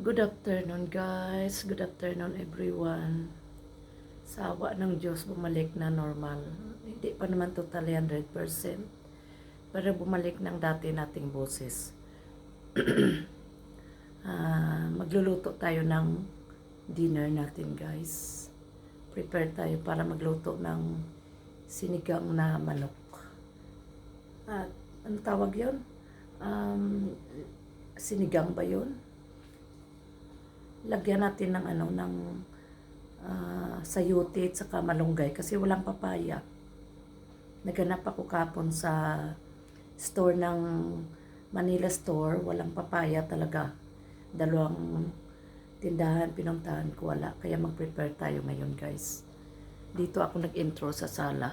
Good afternoon guys, good afternoon everyone. Sa awa ng Diyos, bumalik na normal. Hindi pa naman totally 100%, pero bumalik ng dati nating boses. Magluluto tayo ng dinner natin guys. Prepare tayo para magluto ng sinigang na manok. At ano tawag yun? Sinigang ba yun? Lagyan natin ng sayote at saka malunggay kasi walang papaya. Naganap ako kapon sa store ng Manila store, walang papaya talaga. Dalawang tindahan pinuntahan ko, wala. Kaya mag-prepare tayo ngayon guys. Dito ako nag-intro sa sala.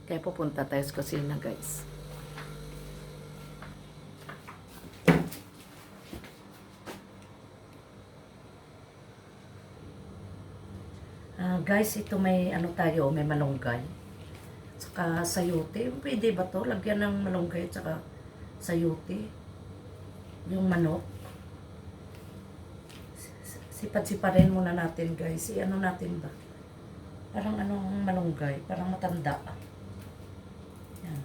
Kaya pupunta tayo sa kusina guys. Guys, ito may tayo, may malunggay. Saka sayote. Pwede ba to? Lagyan ng malunggay at saka sayote. Yung manok. Sipad-siparin muna natin guys. Ano natin ba? Parang malunggay. Parang matanda. Yan.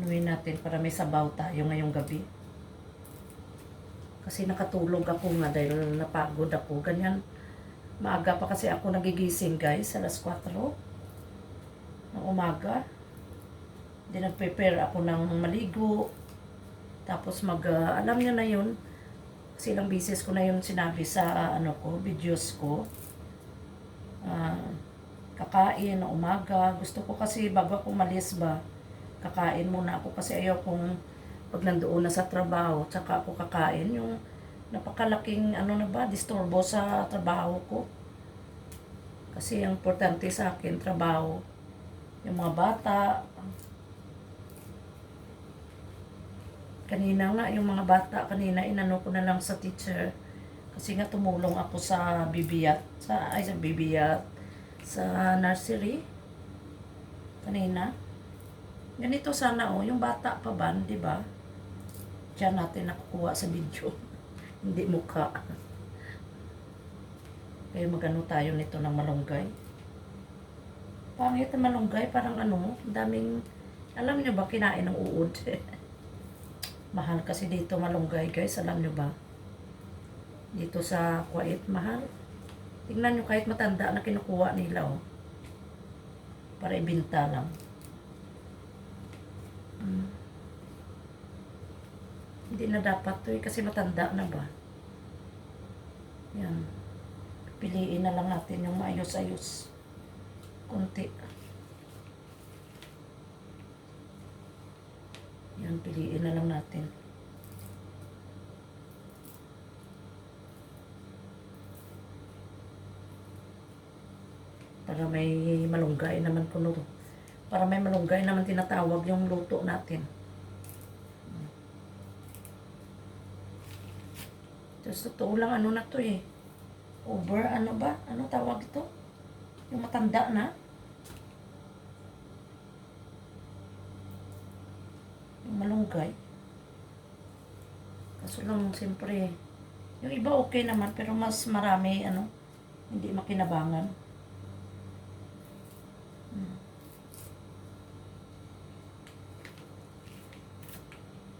Anuin natin para may sabaw tayo ngayong gabi. Kasi nakatulog ako nga dahil napagod ako. Ganyan. Maaga pa kasi ako nagigising guys, alas 4 ng umaga. Hindi nag-prepare ako ng maligo. Tapos alam niyo na yun, kasi ilang beses ko na yun sinabi sa videos ko. Kakain ng umaga. Gusto ko kasi bago ako umalis ba, kakain muna ako kasi ayaw kong pag nandoon na sa trabaho, tsaka ako kakain yung napakalaking disturbo sa trabaho ko. Kasi ang importante sa akin, trabaho. Yung mga bata. Kanina nga, yung mga bata, kanina inano ko na lang sa teacher. Kasi nga tumulong ako sa bibiyat. Sa nursery. Kanina. Ganito sana yung bata pa ba, di ba? Diyan natin nakukuha sa video. Hindi mukha. Kaya magano tayo nito ng malunggay. Pangit na malunggay, parang daming, alam nyo ba, kinain ng uod. Mahal kasi dito malunggay guys, alam nyo ba? Dito sa Kuwait, mahal. Tingnan nyo kahit matanda na kinukuha nila para ibinta lang. Hindi na dapat to kasi matanda na ba. Yan. Piliin na lang natin yung maayos-ayos. Kunti. Yan, piliin na lang natin. Para may malunggay naman kuno. Para may malunggay naman tinatawag yung luto natin. Tapos totoo lang na to over ba? Ano tawag ito? Yung matanda na? Yung malunggay. Kaso lang siyempre, yung iba okay naman pero mas marami hindi makinabangan.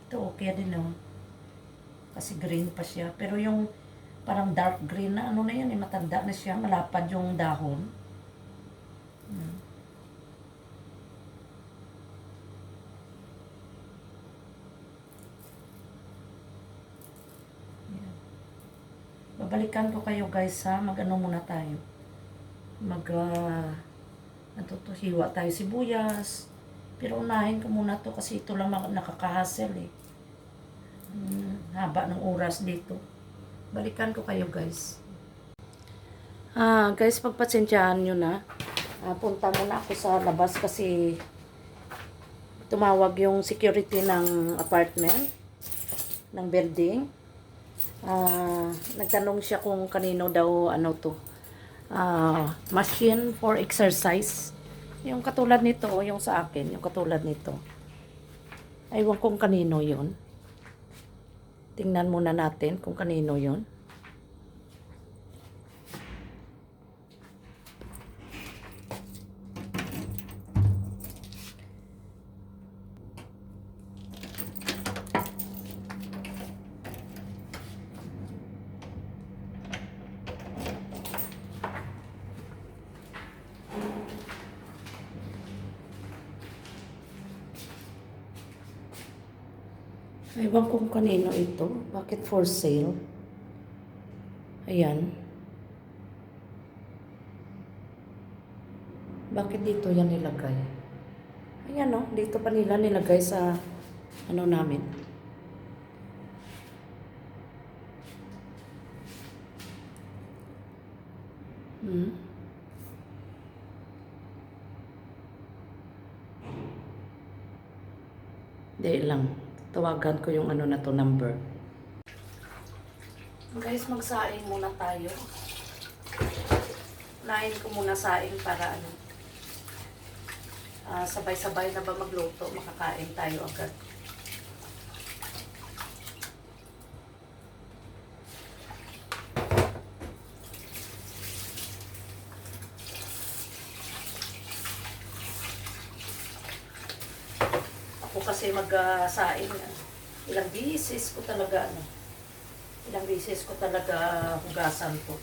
Ito okay din kasi green pa siya. Pero yung parang dark green na na yan matanda na siya. Malapad yung dahon. Babalikan ko kayo guys mag-ano muna tayo. Hiwa tayo sibuyas. Pero unahin ko muna to kasi ito lang nakakahasel haba ng oras dito. Balikan ko kayo guys. Guys, pagpatsensyahan nyo na. Punta muna ako sa labas kasi tumawag yung security ng apartment, ng building. Nagtanong siya kung kanino daw machine for exercise. Yung katulad nito, yung sa akin, yung katulad nito. Aywan kung kanino yun. Tingnan muna natin kung kanino yon. Ewan kung kanino ito. Bakit for sale? Ayan. Bakit dito yan nilagay? Ayan o, dito pa nila nilagay sa ano namin. Dahil lang. Tawagan ko yung ano na to number. Guys, magsaing muna tayo. Unahin ko muna saing para ano. Sabay-sabay na ba magluto? Makakain tayo agad. Ako kasi mag-saing. Ilang bisis ko talaga hugasan to.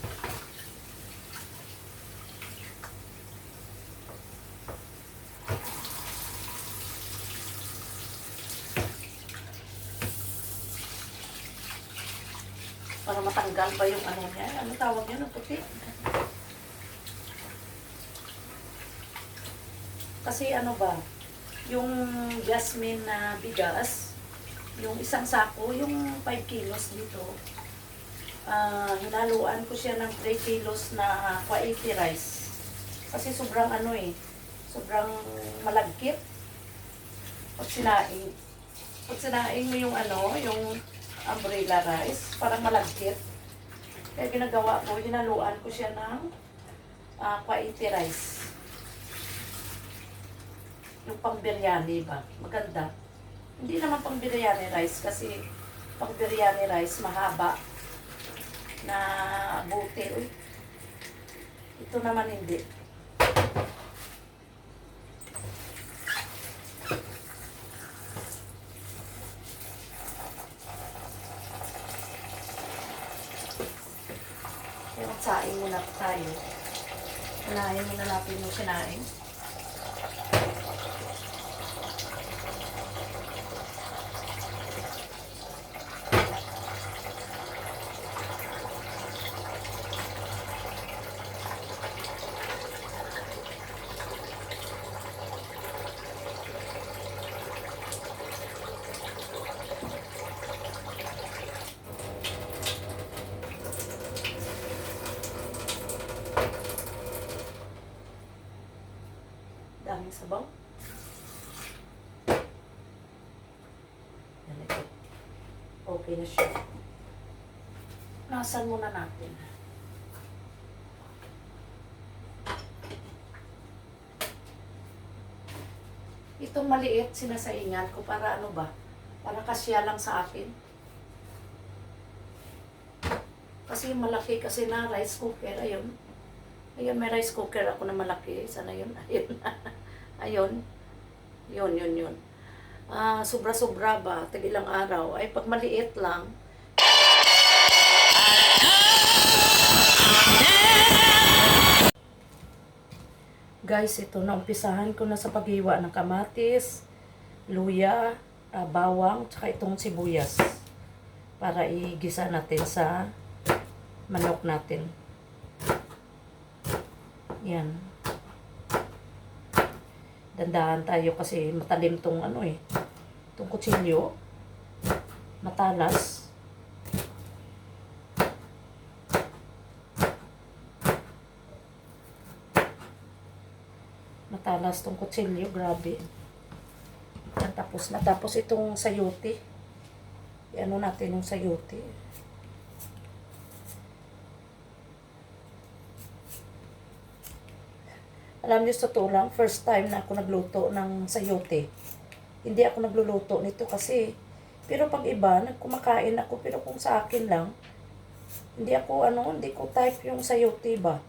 Para matanggal ba yung ano niya? Ano tawag niya? Ang puti? Kasi ano ba? Yung jasmine na bigas, yung isang sako, yung 5 kilos dito, hinaluan ko siya ng 3 kilos na quality rice. Kasi sobrang ano sobrang malagkit. Pag sinaing mo yung yung umbrella rice, parang malagkit. Kaya ginagawa ko, hinaluan ko siya ng quality rice. Yung pang biryani ba? Maganda. Hindi naman pang biryani rice kasi pang biryani rice mahaba na buti. Uy. Ito naman hindi. Kaya magsaing muna tayo. Unahin muna natin yung sinaing. Daming sabaw. Ganito. Okay na siya. Nasan muna natin. Itong maliit, sinasaingan ko para ano ba? Para kasya lang sa akin. Kasi malaki kasi na rice cooker. Ayun. Ayun, may rice cooker ako na malaki. Sana yun. Ayun. Ayun. Yun. Sobra-sobra ba? Tagilang araw. Ay, pag maliit lang. Guys, ito na. Umpisahan ko na sa paghiwa ng kamatis, luya, bawang, tsaka itong sibuyas. Para igisa natin sa manok natin. Yan. Dandahan tayo kasi matalim tong tong kutsilyo. Matalas. Matalas tong kutsilyo, grabe. Yan, tapos na. Tapos itong sayote. Ano natin yung sayote. Alam niyo, sa totoo lang, first time na ako nagluto ng sayote. Hindi ako nagluluto nito kasi Pero pag iba, nagkumakain ako, pero kung sa akin lang, hindi ko type yung sayote ba.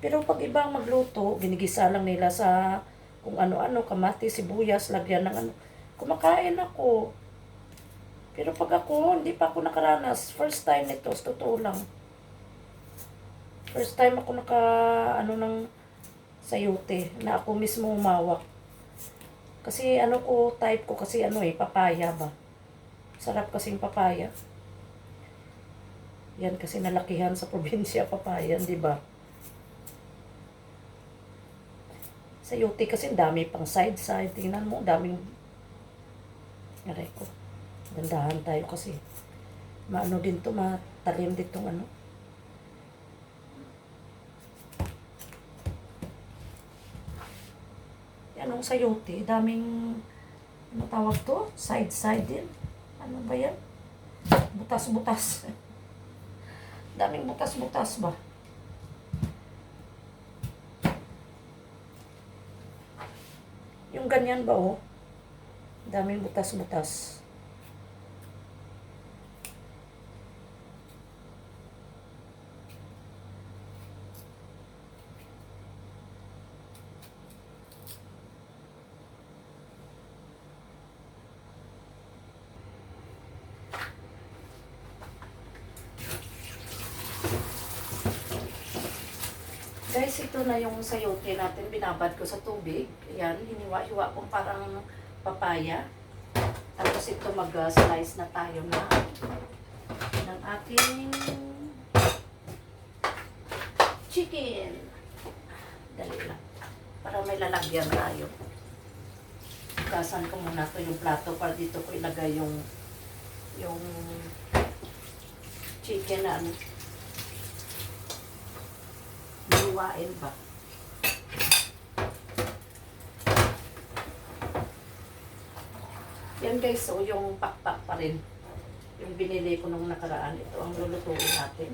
Pero pag ibang magluto, ginigisa lang nila sa kung ano-ano, kamatis, sibuyas, lagyan ng ano. Kumakain ako. Pero pag ako, hindi pa ako nakaranas. First time nito, sa totoo lang. First time ako ng sayote, na ako mismo umawak. Kasi type ko kasi papaya ba. Sarap kasing papaya. Yan kasi nalakihan sa probinsya, papaya, di ba? Sayote kasi dami pang side. Tingnan mo, daming... Aray ko. Dandahan tayo kasi. Maano din to, matalim din tong ano. Yan ang sayote. Daming, ano tawag to? Side din. Ano ba yan? Butas-butas. Daming butas-butas ba? Yung ganyan ba oh? Daming butas-butas. Guys, ito na yung sayote natin. Binabad ko sa tubig. Ayan, hiniwa-hiwa kong parang papaya. Tapos ito mag-slice na tayo ng ating chicken. Dali lang. Para may lalagyan tayo. Gasan ko muna to yung plato para dito ko ilagay yung chicken na ano. Hiwain ba? Yan guys, so yung pakpak pa rin. Yung binili ko nung nakaraan. Ito ang lulutuin natin.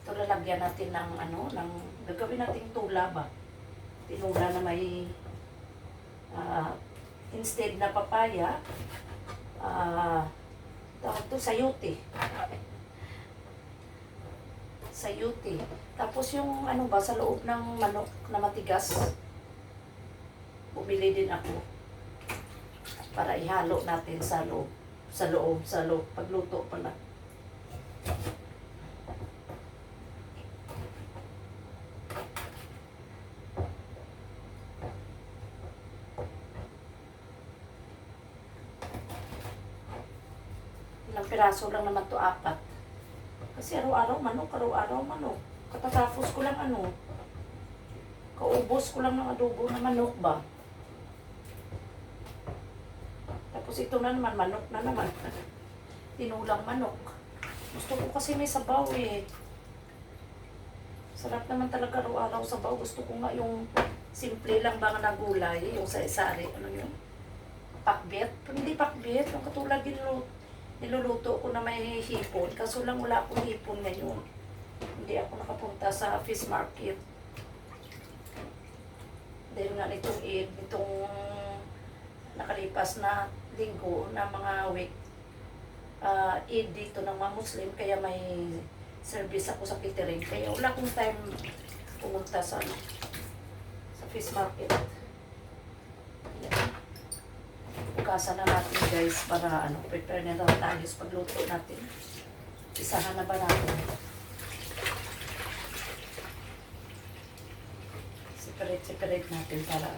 Ito lalagyan natin ng gagawin natin tula ba? Tinula na may instead na papaya, tawag to sayote. Sayote. Tapos yung sa loob ng manok na matigas, bumili din ako para ihalo natin sa loob, pagluto pala. Ilang piraso lang naman to, 4. Kasi araw-araw manok. Katatapos ko lang kaubos ko lang ng adobo na manok ba. Tapos ito na naman, manok na naman. Tinulang manok. Gusto ko kasi may sabaw eh. Sarap naman talaga araw-araw sabaw. Gusto ko nga yung simple lang ba na gulay, yung sari-sari, pakbet. Pero hindi pakbet, yung katulad niluluto ko na may hipon. Kaso lang wala akong hipon ngayon. Hindi ako nakapunta sa fish market. Dahil nga nitong nakalipas na linggo na mga week, Eid dito ng mga Muslim, kaya may service ako sa catering. Kaya wala akong time pumunta sa fish market. Yan. Bukasan na natin guys para prepare na tayo sa pagluto natin. Isahan na ba natin? Separate natin para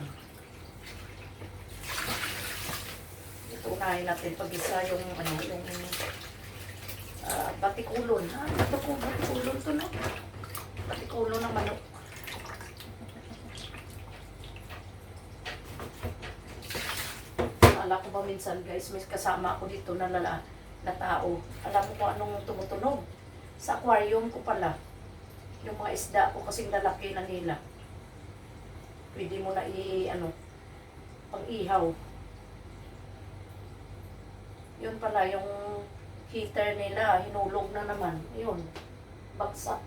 ito unahin natin pag-isa yung batikulon. Batikulon to no? Batikulon ng manok. Alam ko ba minsan guys, may kasama ako dito na tao. Alam mo kung anong tumutunog? Sa aquarium ko pala. Yung mga isda ko kasing lalaki na nila. Pwede mo na pang-ihaw. Yun pala, yung heater nila, hinulog na naman. Yun, bagsak.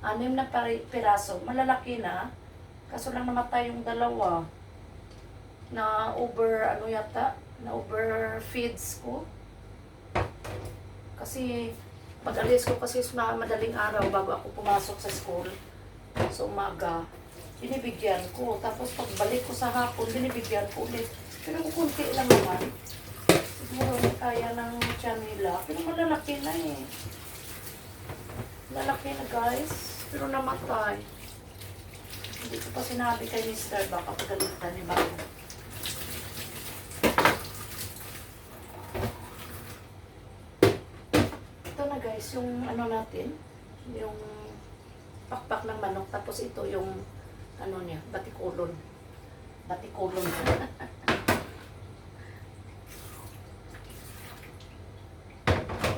6 na piraso, malalaki na. Kaso lang namatay yung dalawa. Na over feeds ko. Kasi, pag-alis ko kasi sa madaling araw bago ako pumasok sa school. Sa umaga, binibigyan ko. Tapos pagbalik ko sa hapon, binibigyan ko ulit. Pero kunti lang naman. Siguro kaya ng tiyan nila. Pero malalaki na eh. Lalaki na guys. Pero namatay. Hindi ko pa sinabi kay Mr. Baka pagalitan ni Bago. Ito na guys, yung ano natin. Yung pakpak ng manok. Tapos ito yung ano niya, batikulon. Batikulon.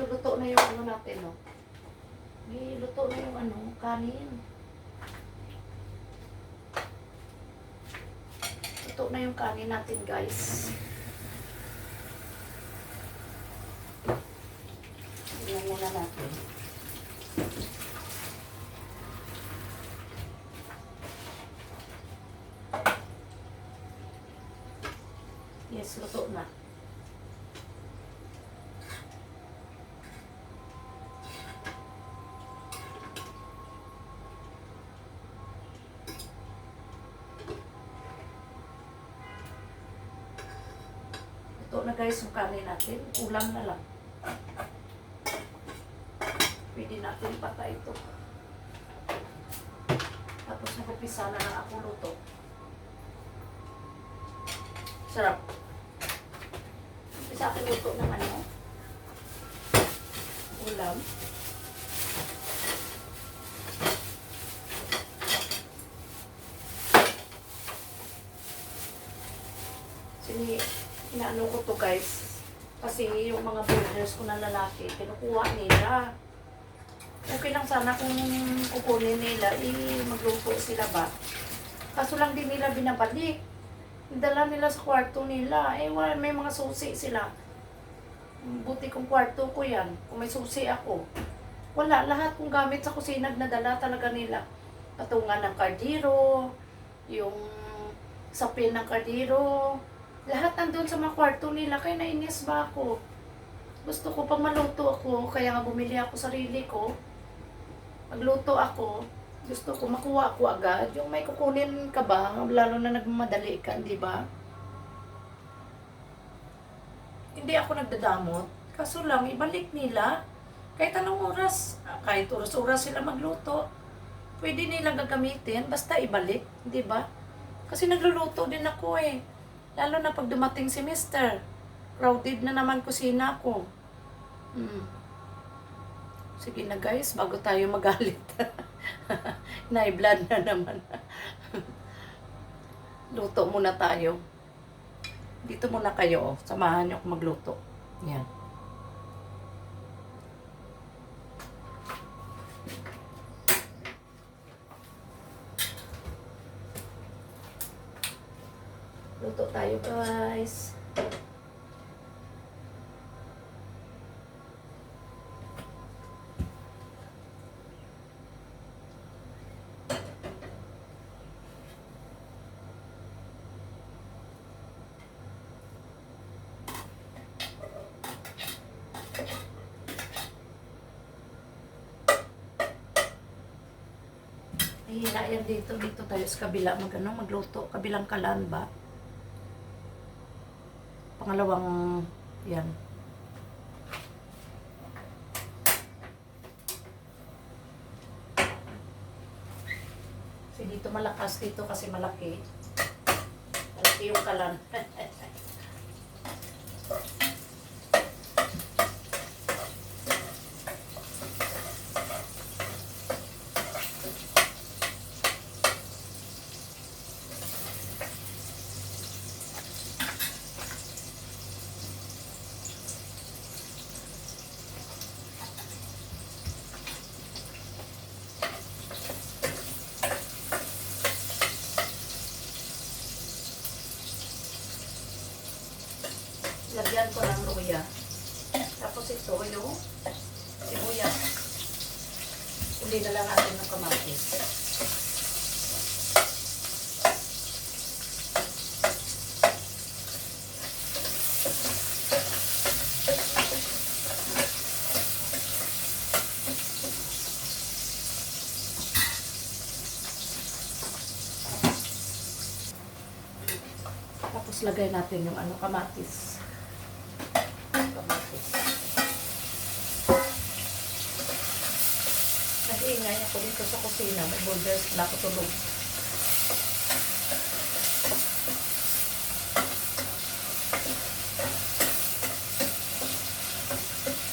Luto na yung ano natin, no? Luto na yung ano, kanin. Luto na yung kanin natin, guys. Tingnan muna natin. Yes, luto na. Ito na guys yung kanin natin. Ulam na lang. Pwede natin patay ito. Tapos nagupisa na lang ako luto. Sarap. Isa akin luto ng ano. Ulam. Inaano ko to guys, kasi yung mga burgers ko na lalaki, kinukuha nila. Okay lang sana kung kukunin nila, magluto sila ba? Kaso lang din nila binabalik. Dala nila sa kwarto nila, may mga susi sila. Buti kong kwarto ko yan, kung may susi ako. Wala, lahat kong gamit sa kusina nadala talaga nila. Patungan ng kardiro, yung sapin ng kardiro, lahat nandun sa mga kwarto nila, kaya nainis ba ako? Gusto ko pang maluto ako, kaya nga bumili ako sarili ko. Magluto ako, gusto ko makuha ako agad. Yung may kukunin ka ba, lalo na nagmamadali ka, di ba? Hindi ako nagdadamot, kaso lang ibalik nila. Kahit anong oras, kahit oras-oras sila magluto, pwede nilang gagamitin, basta ibalik, di ba? Kasi nagluluto din ako eh. Lalo na pag dumating si Mr. Crowded na naman kusina ko. Sige na guys, bago tayo magalit. Nai-blood na naman. Luto muna tayo. Dito muna kayo. Samahan niyo ako magluto. Yan. Luto tayo guys. Hihina yan dito tayo sa kabila magluto, kabilang kalan ba? Pangalawang yan. Kasi dito malakas dito kasi malaki. Malaki yung kalan. Lagyan ko ng luya. Tapos ito yung sibuyas. Hindi na lang natin ng kamatis. Tapos lagay natin yung ano, kamatis. Kamatis. Nag-iingay ako dito sa kusina. May boulders na ako tulog.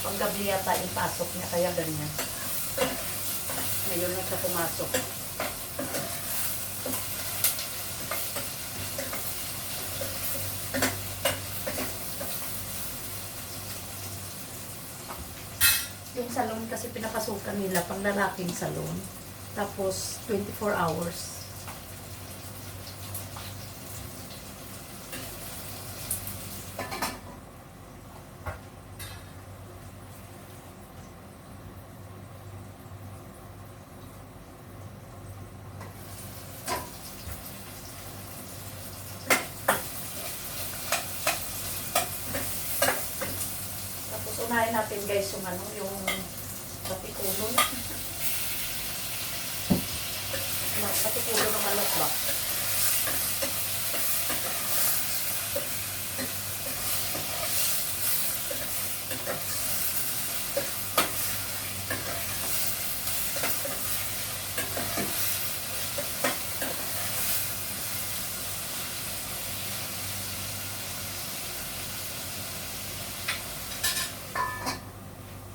Panggabi yata yung pasok niya, kaya ganyan. Ngayon lang siya pumasok. Yung salon kasi pinapasukan nila pang lalaking salon. Tapos 24 hours. Tapos unahin natin guys yung ano, yung patikulo. Patikulo ng manok ba?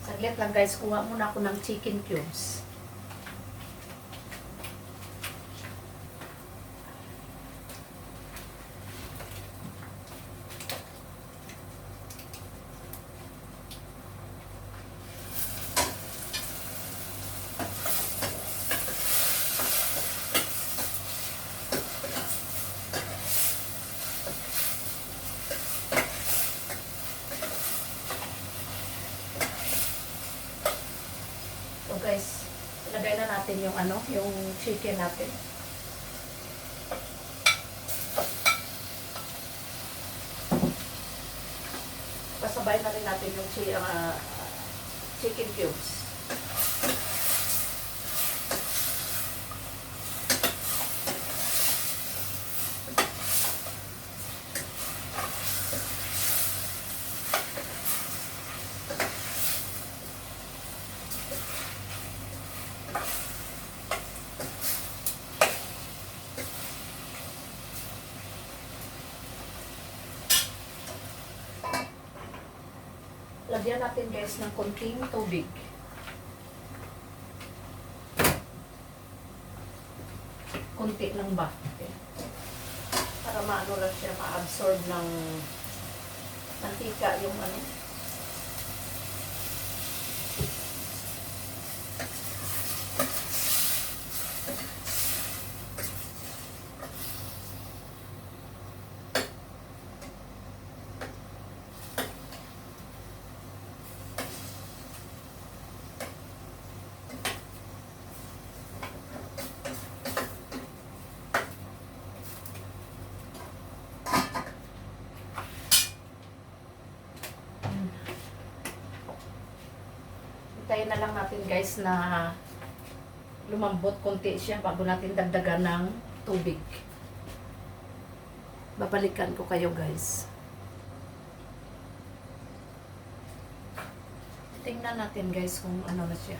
Saglit lang guys, kuha muna ako ng chicken cubes. So guys, ilagay na natin yung ano, yung chicken natin. Pasabay na rin natin yung chicken cubes. Lagyan natin guys ng konting tubig. Kunti lang ba? Okay. Para maano lang siya, ma-absorb ng mantika yung ano. Hintayin na lang natin guys na lumambot konti siya bago natin dagdagan ng tubig. Babalikan ko kayo guys. Tingnan natin guys kung ano na siya.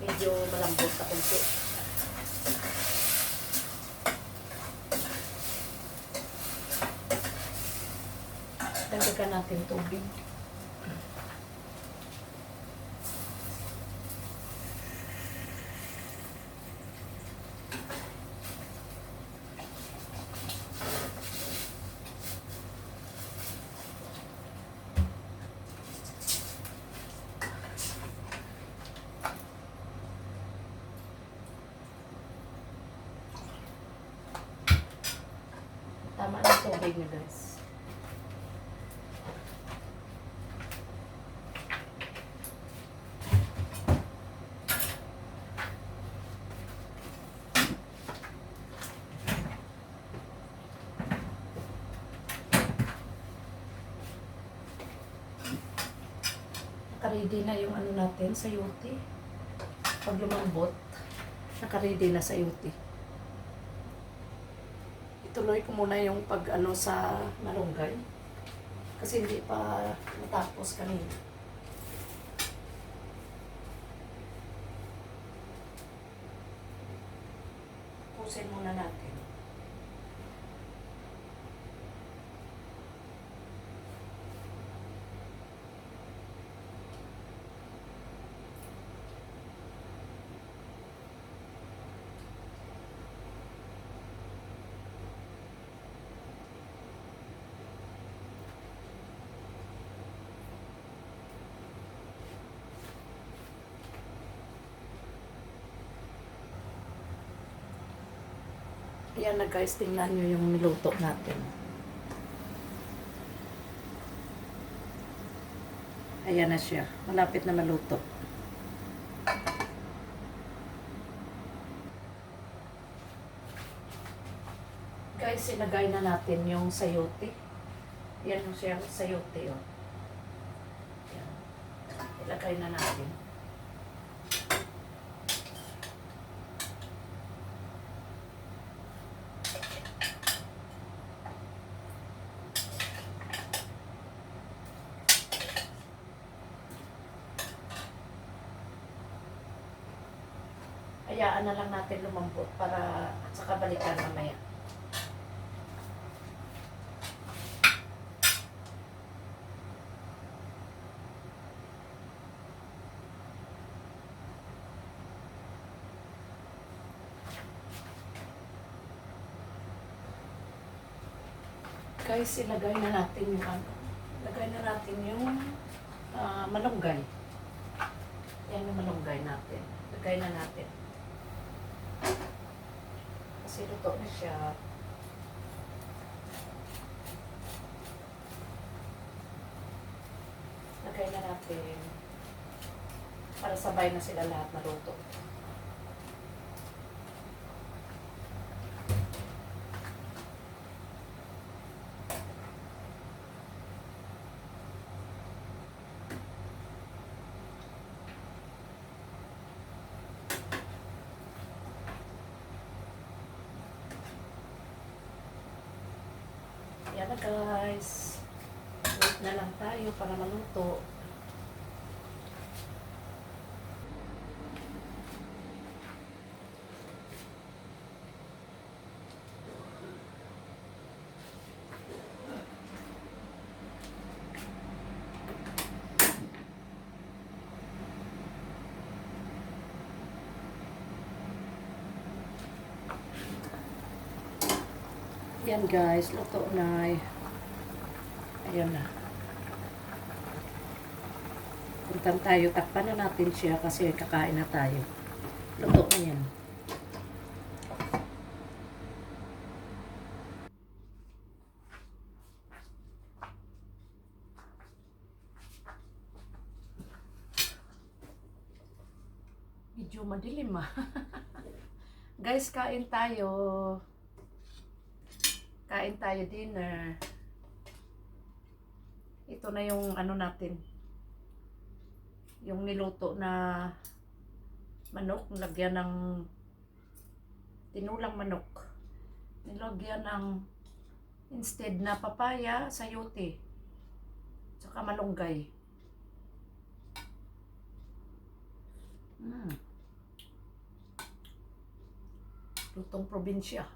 Medyo malambot na konti. Dagdagan natin tubig. Tama na tubig niya guys. Naka-ready na yung ano natin, sayote. Pag lumambot, naka-ready na sayote. ituloy ko muna yung pag ano sa malunggay. Kasi hindi pa natapos kanina. Pusin muna natin. Ayan na guys, tingnan nyo yung niluto natin. Ayan na siya. Malapit na maluto. Guys, sinagay na natin yung sayote. Ayan yung siya, sayote. Oh. Ayan. Ilagay na natin. Hayaan na lang natin lumambot para at saka balikan mamaya. Guys, ilagay na natin yung ano. Ilagay na natin yung malunggay. Yan yung malunggay natin. Ilagay na natin. Kasi luto na siya. Lagay na natin para sabay na sila lahat maluto. Yan na guys. Wait na lang tayo para maluto. Yan guys, luto na. Ayan na. Puntan tayo, takpan na natin siya kasi kakain na tayo. Luto na yan. Medyo madilim ah. Guys, kain tayo. Kain tayo dinner. Ito na yung ano natin. Yung niluto na manok. Nilagyan ng tinulang manok. Nilagyan ng instead na papaya, sayote. Tsaka malunggay. Lutong probinsya.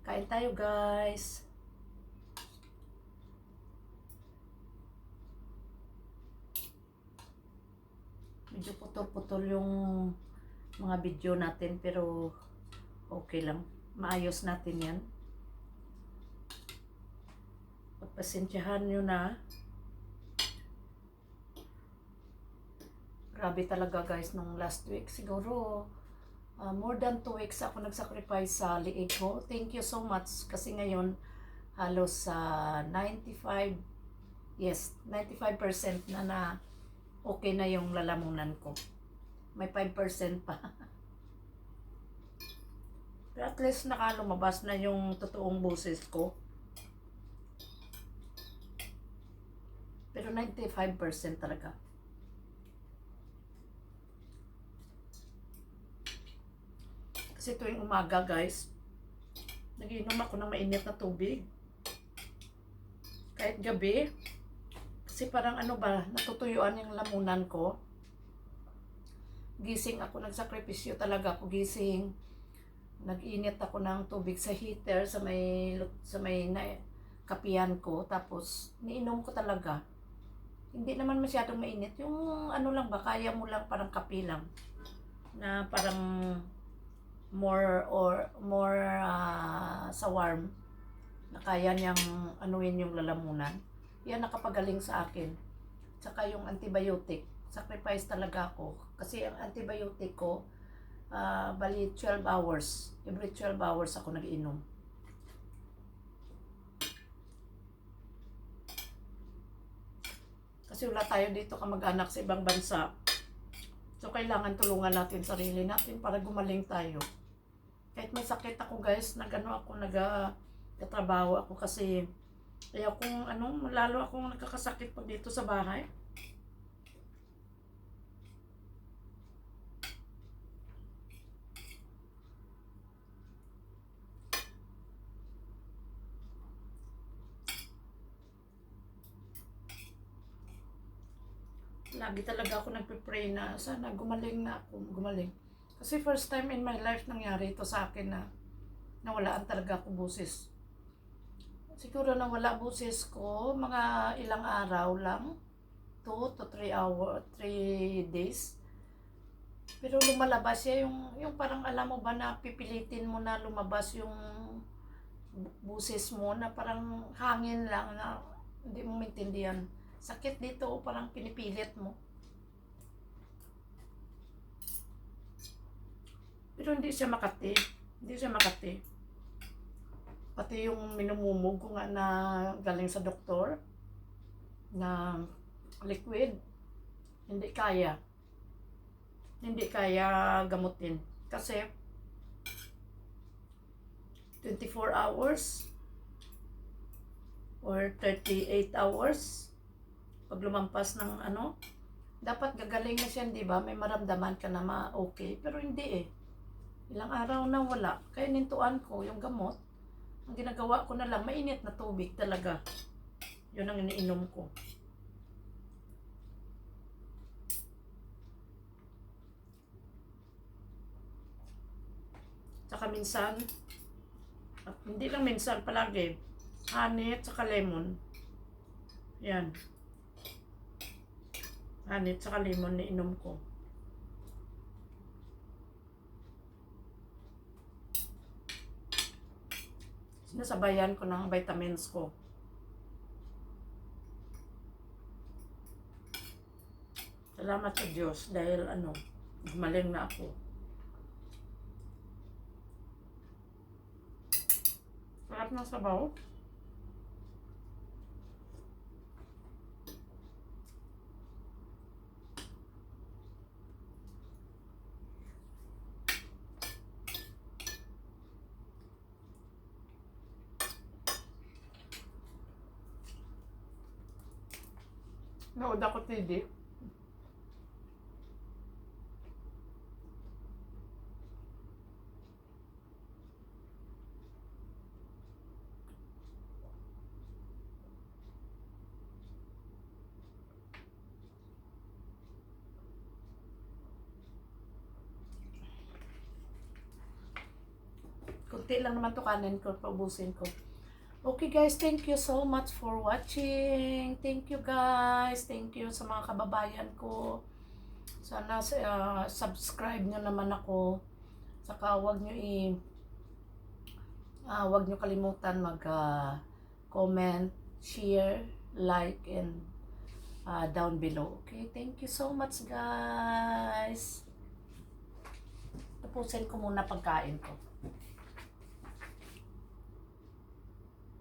Kain tayo guys. Medyo putol-putol yung mga video natin pero okay lang. Maayos natin yan. Pagpasensyahan nyo na. Grabe talaga guys nung last week. Siguro more than 2 weeks ako nag-sacrifice sa liig ko. Thank you so much kasi ngayon halos sa 95% na okay na yung lalamunan ko. May 5% pa. Pero at least nakalumabas na yung totoong boses ko. Pero 95% talaga. Kasi tuwing umaga guys, Nagiinom ako ng mainit na tubig. Kahit gabi. Kasi parang ano ba, natutuyuan yung lamunan ko. Gising ako, nagsakripisyo talaga ako gising. Nag-init ako ng tubig sa heater sa may kapihan ko. Tapos, niinom ko talaga. Hindi naman masyadong mainit. Yung ano lang ba, kaya mo lang parang kape lang. Na parang more sa warm. Na kaya niyang anuin yung lalamunan. Yan nakapagaling sa akin. Tsaka yung antibiotic. Sacrifice talaga ako. Kasi ang antibiotic ko, bali 12 hours. Every 12 hours ako nag-inom. Kasi wala tayo dito kamag-anak sa ibang bansa. So, kailangan tulungan natin sarili natin para gumaling tayo. Kahit may sakit ako guys, nagtatrabaho ako kasi kaya kung lalo akong nagkakasakit pag dito sa bahay. Lagi talaga ako nagpe-pray na sana gumaling na ako, gumaling. Kasi first time in my life nangyari ito sa akin na nawalaan talaga ako boses. Siguro nawala boses ko mga ilang araw lang, 2 to 3 days. Pero lumalabas siya yung parang alam mo ba na pipilitin mo na lumabas yung boses mo na parang hangin lang na hindi mo maintindihan. Sakit dito, parang pinipilit mo. Pero hindi siya makati. Hindi siya makati. Pati yung minumumog ko nga na galing sa doktor na liquid, hindi kaya. Hindi kaya gamutin. Kasi 24 hours or 38 hours pag lumampas ng dapat gagaling na siya, di ba? May maramdaman ka na okay, pero hindi eh. Ilang araw na wala. Kaya nintuan ko yung gamot. Ang ginagawa ko na lang, mainit na tubig talaga. Yun ang iniinom ko. Tsaka minsan, at hindi lang minsan, palagi, honey at saka lemon. Yan. Honey at saka lemon na inom ko. Sinasabayan ko ng vitamins ko. Salamat sa Diyos dahil gumaling na ako. Sarap ng sabaw. Naod ako TV. Kunti lang naman to kanin ko, paubusin ko. Okay guys, thank you so much for watching. Thank you guys. Thank you sa mga kababayan ko. Sana subscribe nyo naman ako. Saka wag nyo kalimutan mag-comment, share, like, and down below. Okay, thank you so much guys. Tapusin ko muna pagkain ko.